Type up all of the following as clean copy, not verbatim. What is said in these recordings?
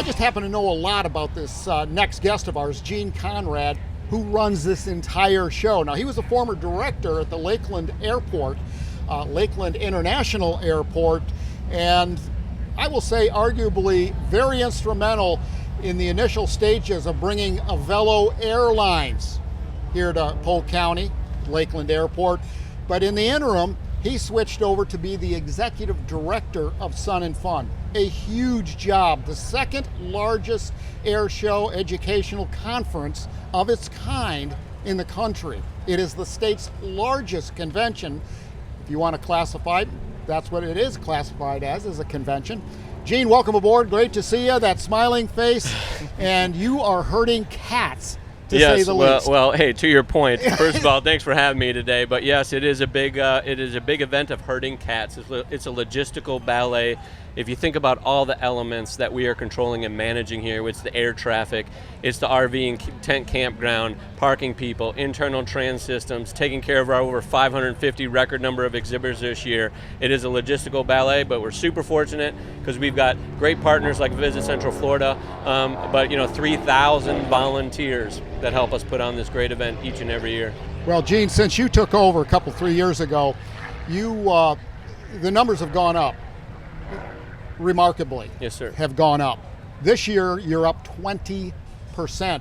I just happen to know a lot about this next guest of ours, Gene Conrad, who runs this entire show. Now, he was a former director at the Lakeland Airport, Lakeland International Airport, and I will say arguably very instrumental in the initial stages of bringing Avelo Airlines here to Polk County, Lakeland Airport. But in the interim, he switched over to be the executive director of Sun and Fun. A huge job, the second largest air show educational conference of its kind in the country. It is the state's largest convention. If you want to classify it, that's what it is classified as a convention. Gene, welcome aboard. Great to see you. That smiling face, and you are herding cats, to say the least. Well, hey, to your point, first of all, thanks for having me today. But yes, it is a big event of herding cats. It's a logistical ballet. If you think about all the elements that we are controlling and managing here, it's the air traffic, it's the RV and tent campground, parking people, internal trans systems, taking care of our over 550 record number of exhibitors this year. It is a logistical ballet, but we're super fortunate because we've got great partners like Visit Central Florida, but 3,000 volunteers that help us put on this great event each and every year. Well, Gene, since you took over 3 years ago, the numbers have gone up. Remarkably. Yes, sir. Have gone up. This year, you're up 20%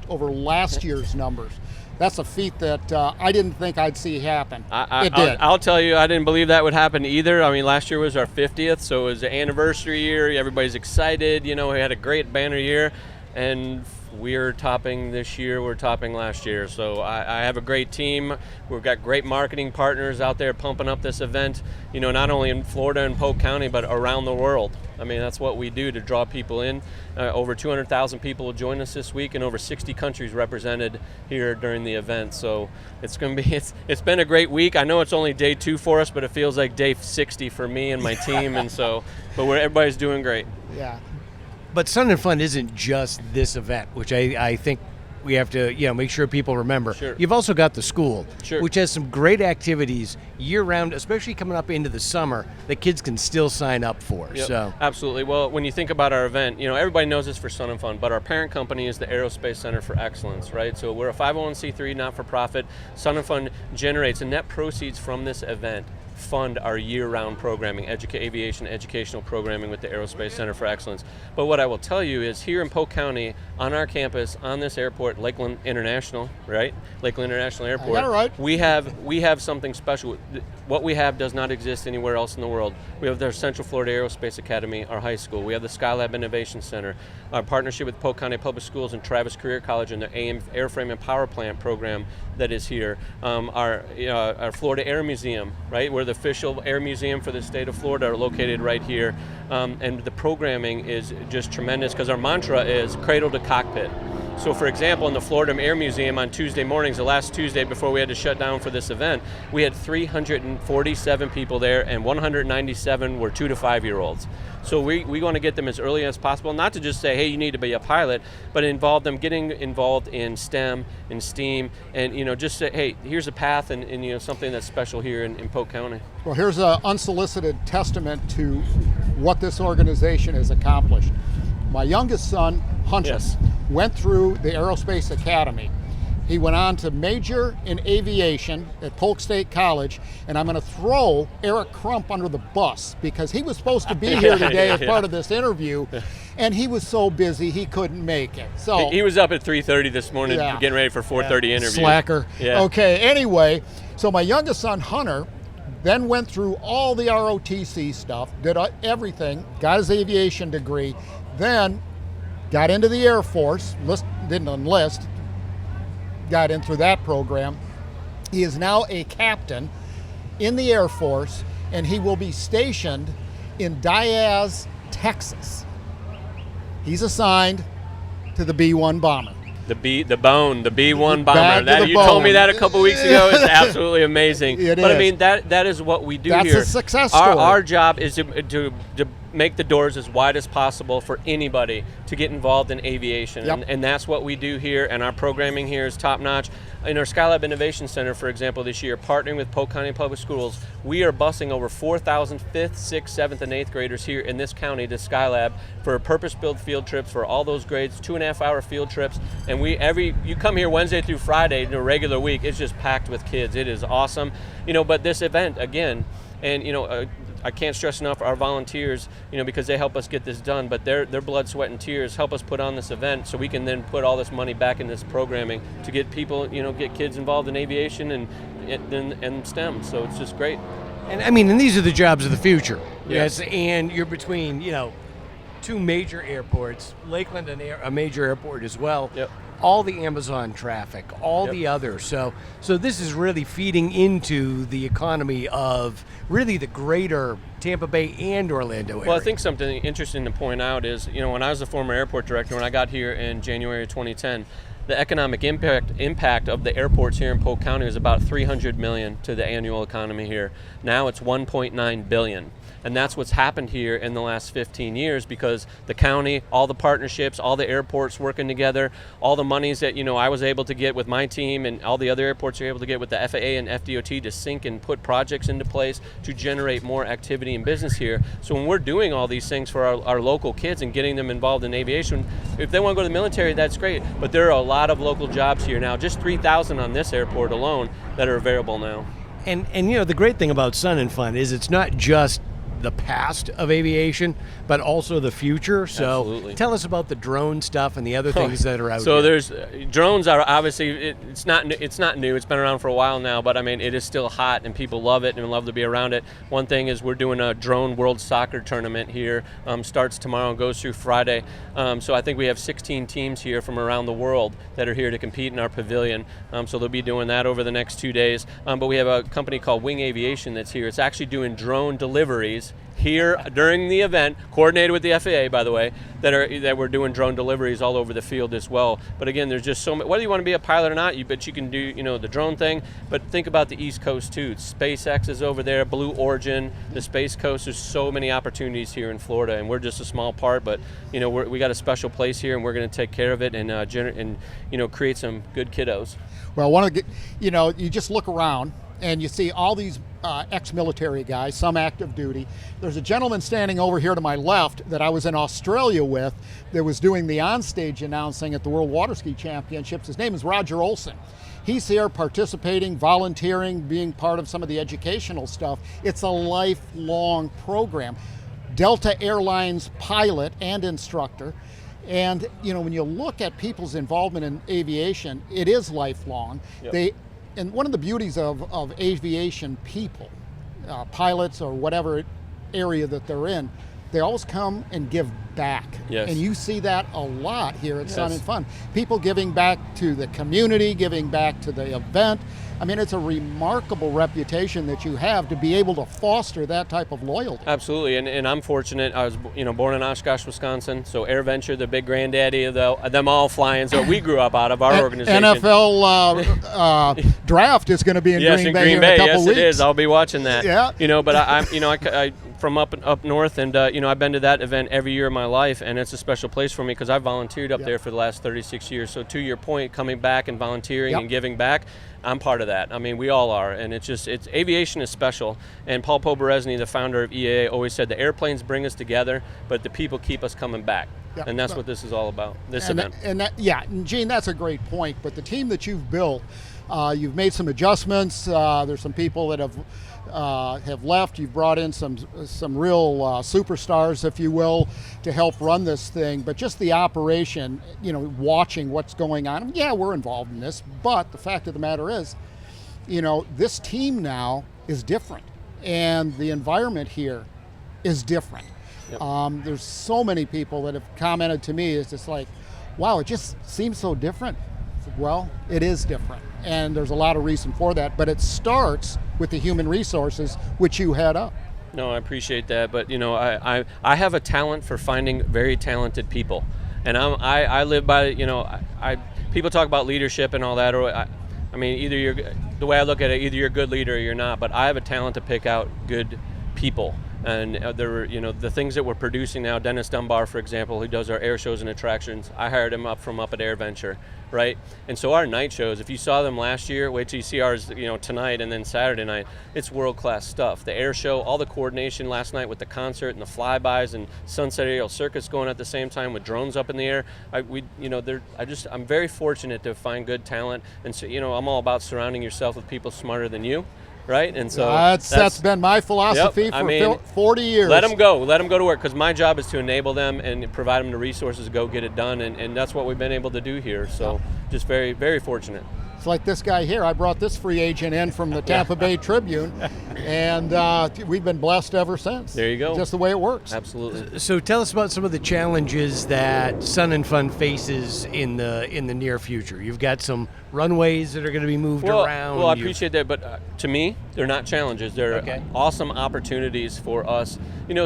over last year's numbers. That's a feat that I didn't think I'd see happen. It did. I'll tell you, I didn't believe that would happen either. I mean, last year was our 50th, so it was an anniversary year. Everybody's excited. We had a great banner year, and we're topping this year, we're topping last year. So I have a great team. We've got great marketing partners out there pumping up this event, not only in Florida and Polk County, but around the world. I mean, that's what we do to draw people in. Over 200,000 people will join us this week, and over 60 countries represented here during the event. So it's been a great week. I know it's only day 2 for us, but it feels like day 60 for me and my team, but everybody's doing great. Yeah. But Sun and Fun isn't just this event, which I think we have to make sure people remember. Sure. You've also got the school, sure, which has some great activities year-round, especially coming up into the summer, that kids can still sign up for. Yep, so absolutely. Well, when you think about our event, everybody knows this for Sun and Fun, but our parent company is the Aerospace Center for Excellence, right? So we're a 501c3 not-for-profit. Sun and Fun generates, and net proceeds from this event fund our year-round programming, aviation educational programming with the Aerospace Center for Excellence. But what I will tell you is here in Polk County, on our campus, on this airport, Lakeland International, right? Lakeland International Airport. I got it right. We have something special. What we have does not exist anywhere else in the world. We have the Central Florida Aerospace Academy, our high school. We have the Skylab Innovation Center, our partnership with Polk County Public Schools and Travis Career College and their Airframe and Power Plant program that is here. Our Florida Air Museum, right? We're the official air museum for the state of Florida, are located right here. And the programming is just tremendous because our mantra is cradle to cockpit. So for example, in the Florida Air Museum on Tuesday mornings, the last Tuesday before we had to shut down for this event, we had 347 people there and 197 were 2 to 5 year olds. So we want to get them as early as possible, not to just say, hey, you need to be a pilot, but involve them getting involved in STEM and STEAM and just say, hey, here's a path and something that's special here in Polk County. Well, here's an unsolicited testament to what this organization has accomplished. My youngest son, Hunter, yes, went through the Aerospace Academy. He went on to major in aviation at Polk State College, and I'm going to throw Eric Crump under the bus because he was supposed to be here today as part of this interview, and he was so busy he couldn't make it. So he was up at 3:30 this morning getting ready for 4:30 interview. Slacker. Yeah. Okay, anyway, so my youngest son, Hunter, then went through all the ROTC stuff, did everything, got his aviation degree, then got into the Air Force, didn't enlist, got in through that program. He is now a captain in the Air Force, and he will be stationed in Diaz, Texas. He's assigned to the B-1 bomber. The B-1 Back bomber. to the You bone. told me that a couple weeks ago. It's absolutely amazing. It but is. I mean, that is what we do That's here. a success story. Our job is to make the doors as wide as possible for anybody to get involved in aviation. Yep. And that's what we do here, and our programming here is top notch. In our Skylab Innovation Center, for example, this year, partnering with Polk County Public Schools, we are busing over 4,000 5th, 6th, 7th, and 8th graders here in this county to Skylab for purpose-built field trips for all those grades, 2.5-hour field trips. And you come here Wednesday through Friday in a regular week, it's just packed with kids. It is awesome. But this event, again, and I can't stress enough our volunteers, because they help us get this done, but their blood, sweat, and tears help us put on this event so we can then put all this money back in this programming to get people, get kids involved in aviation and STEM. So it's just great. And these are the jobs of the future. Yes. And you're between, two major airports, Lakeland and a major airport as well. Yep. All the Amazon traffic, all the others. So this is really feeding into the economy of really the greater Tampa Bay and Orlando area. Well, I think something interesting to point out is, when I was the former airport director, when I got here in January of 2010, the economic impact of the airports here in Polk County was about $300 million to the annual economy here. Now it's $1.9 billion. And that's what's happened here in the last 15 years because the county, all the partnerships, all the airports working together, all the monies that I was able to get with my team and all the other airports are able to get with the FAA and FDOT to sync and put projects into place to generate more activity and business here. So when we're doing all these things for our local kids and getting them involved in aviation, if they want to go to the military, that's great. But there are a lot of local jobs here now, just 3,000 on this airport alone that are available now. And the great thing about Sun and Fun is it's not just the past of aviation, but also the future. So Absolutely. Tell us about the drone stuff and the other things that are out so here. there's drones are obviously it's not new. It's been around for a while now, but it is still hot and people love it and love to be around it. One thing is we're doing a drone World Soccer tournament here. Starts tomorrow and goes through Friday. So I think we have 16 teams here from around the world that are here to compete in our pavilion. So they'll be doing that over the next 2 days. But we have a company called Wing Aviation that's here. It's actually doing drone deliveries here during the event, coordinated with the FAA, by the way, that we're doing drone deliveries all over the field as well. But again, there's just so many, whether you want to be a pilot or not, you can do the drone thing. But think about the East Coast too. SpaceX is over there, Blue Origin, the Space Coast. There's so many opportunities here in Florida, and we're just a small part. But we got a special place here, and we're going to take care of it and create some good kiddos. Well, you just look around and you see all these ex-military guys, some active duty. There's a gentleman standing over here to my left that I was in Australia with that was doing the onstage announcing at the World Water Ski Championships. His name is Roger Olson. He's here participating, volunteering, being part of some of the educational stuff. It's a lifelong program. Delta Airlines pilot and instructor. And when you look at people's involvement in aviation, it is lifelong. Yep. And one of the beauties of aviation people, pilots or whatever area that they're in, they always come and give back. Yes. And you see that a lot here at Sun and Fun. People giving back to the community, giving back to the event. It's a remarkable reputation that you have to be able to foster that type of loyalty. Absolutely, and I'm fortunate. I was born in Oshkosh, Wisconsin, so AirVenture, the big granddaddy of them all flying. So we grew up out of our organization. NFL draft is going to be in Green Bay in a couple weeks. Yes, it is. I'll be watching that. Yeah. But I from up north, and I've been to that event every year of my life, and it's a special place for me because I volunteered up there for the last 36 years. So to your point, coming back and volunteering and giving back, I'm part of that. We all are, and it's aviation is special. And Paul Poberezny, the founder of EAA, always said the airplanes bring us together, but the people keep us coming back. Yep. And that's what this is all about. This event. And Gene, that's a great point. But the team that you've built, you've made some adjustments. There's some people that have left. You've brought in some real superstars, if you will, to help run this thing. But just the operation, watching what's going on. Yeah, we're involved in this, but the fact of the matter is, this team now is different, and the environment here is different. Yep. There's so many people that have commented to me, it's just like, wow, it just seems so different. Well, it is different, and there's a lot of reason for that, but it starts with the human resources, which you head up. No, I appreciate that, but I have a talent for finding very talented people, and I live by people talk about leadership and all that, or the way I look at it, either you're a good leader or you're not, but I have a talent to pick out good people And there were, the things that we're producing now. Dennis Dunbar, for example, who does our air shows and attractions, I hired him up at AirVenture, right? And so our night shows, if you saw them last year, wait till you see ours, tonight and then Saturday night. It's world-class stuff. The air show, all the coordination last night with the concert and the flybys and Sunset Aerial Circus going at the same time with drones up in the air. I'm very fortunate to find good talent, and so I'm all about surrounding yourself with people smarter than you. Right, and so that's been my philosophy for 40 years. Let them go to work, because my job is to enable them and provide them the resources to go get it done, and that's what we've been able to do here. So just very, very fortunate. It's like this guy here. I brought this free agent in from the Tampa Bay Tribune, and we've been blessed ever since. There you go. Just the way it works. Absolutely. So tell us about some of the challenges that Sun and Fun faces in the near future. You've got some runways that are going to be moved around. Well, I appreciate that, but to me, they're not challenges. They're awesome opportunities for us.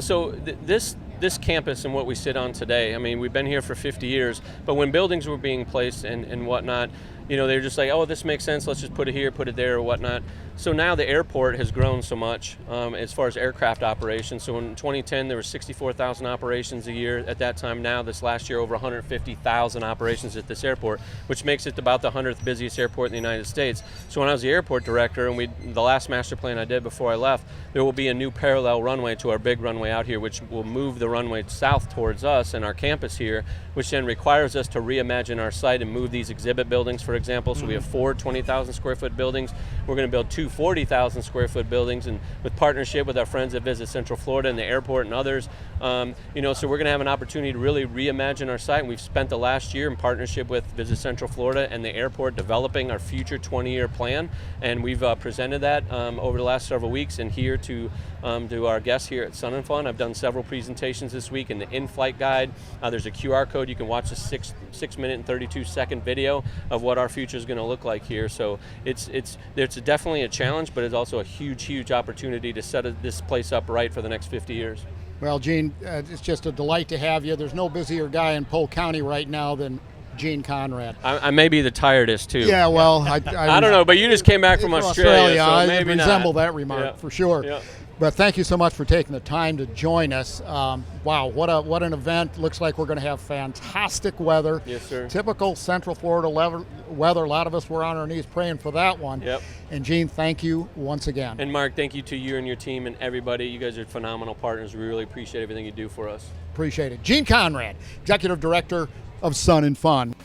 So this campus and what we sit on today, I mean, we've been here for 50 years, but when buildings were being placed and whatnot, they were just like, oh, this makes sense, let's just put it here, put it there, or whatnot. So now the airport has grown so much as far as aircraft operations. So in 2010, there were 64,000 operations a year. At that time now, this last year, over 150,000 operations at this airport, which makes it about the 100th busiest airport in the United States. So when I was the airport director, and the last master plan I did before I left, there will be a new parallel runway to our big runway out here, which will move the runway south towards us and our campus here, which then requires us to reimagine our site and move these exhibit buildings, for example. So we have 4 20,000 square foot buildings. We're going to build 2 40,000 square foot buildings, and with partnership with our friends at Visit Central Florida and the airport and others, so we're going to have an opportunity to really reimagine our site. And we've spent the last year in partnership with Visit Central Florida and the airport developing our future 20-year plan, and we've presented that over the last several weeks and here to our guests here at Sun and Fun. I've done several presentations this week in the in-flight guide. There's a QR code. You can watch a 6 minute and 32 second video of what our future is going to look like here. So it's definitely a challenge, but it's also a huge opportunity to set this place up right for the next 50 years. Well, Gene, it's just a delight to have you. There's no busier guy in Polk County right now than Gene Conrad. I may be the tiredest too. Yeah, well, I don't know, but you just came back from Australia, so maybe I resemble that remark for sure. Yeah. But thank you so much for taking the time to join us. Wow, what an event. Looks like we're going to have fantastic weather. Yes, sir. Typical Central Florida weather. A lot of us were on our knees praying for that one. Yep. And Gene, thank you once again. And Mark, thank you to you and your team and everybody. You guys are phenomenal partners. We really appreciate everything you do for us. Appreciate it. Gene Conrad, Executive Director of Sun and Fun.